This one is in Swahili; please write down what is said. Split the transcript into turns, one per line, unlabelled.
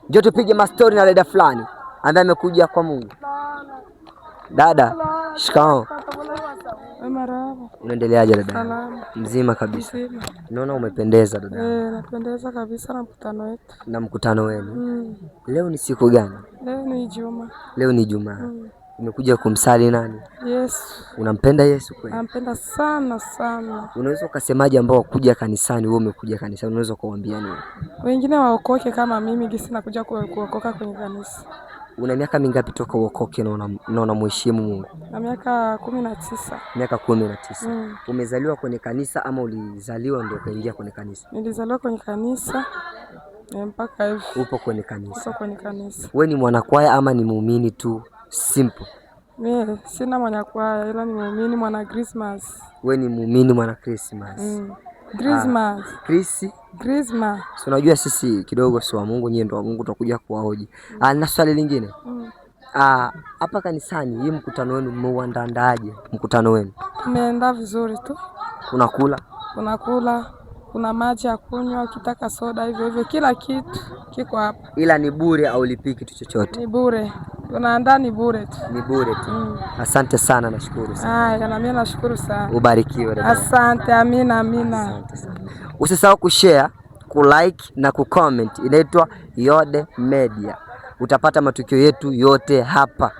Njoo tupige mastori na dada fulani ambaye amekuja kwa Mungu. Dada, shikao.
Marahaba.
Unaendeleaje dada?
Salama.
Mzima kabisa.
Mzima.
Naona umependeza dada.
Napendeza kabisa na mkutano wetu.
Na mkutano wenu. Leo ni siku gani?
Leo ni Ijumaa.
Leo ni Ijumaa. Umekuja kumsali nani?
Yesu.
Unampenda Yesu kweli?
Nampenda sana sana.
Unaweza ukasemaje ambao kuja kanisani, wewe umekuja kanisani, unaweza kuwaambia nini?
Wengine waokoke kama mimi gisi nakuja kuokoka kwenye kanisa.
Una miaka mingapi toka uokoke na unamheshimu Mungu?
Na miaka 19.
Miaka 19. Umezaliwa kwenye kanisa ama ulizaliwa ndio ukaingia kwenye kanisa?
Nilizaliwa kwenye kanisa mpaka hivi.
Upo kwenye kanisa?
Upo kwenye kanisa.
Wewe ni mwanakwaya ama ni muumini tu simple?
Mimi sina mwanakwaya ila ni muumini mwana Christmas.
Wewe ni muumini mwana Christmas?
Christmas. Christmas.
So unajua sisi kidogo si wa Mungu, nyie ndio wa Mungu, tutakuja kuwahoji. Na swali lingine. Hapa kanisani hii mkutano wenu mmeuandaaje mkutano wenu?
Tumeenda vizuri tu. Unakula, kuna maji ya kunywa, ukitaka soda hivyo kila kitu kiko hapa. Ila
ni bure au lipi kitu chochote?
Ni bure. Tunaandaa ni bure tu.
Ni bure tu. Asante sana, nashukuru sana.
Na mimi nashukuru sana.
Ubarikiwe dada.
Asante, amina.
Asante sana. Usisahau kushare, kulike na kucomment. Inaitwa Yode Media. Utapata matukio yetu yote hapa.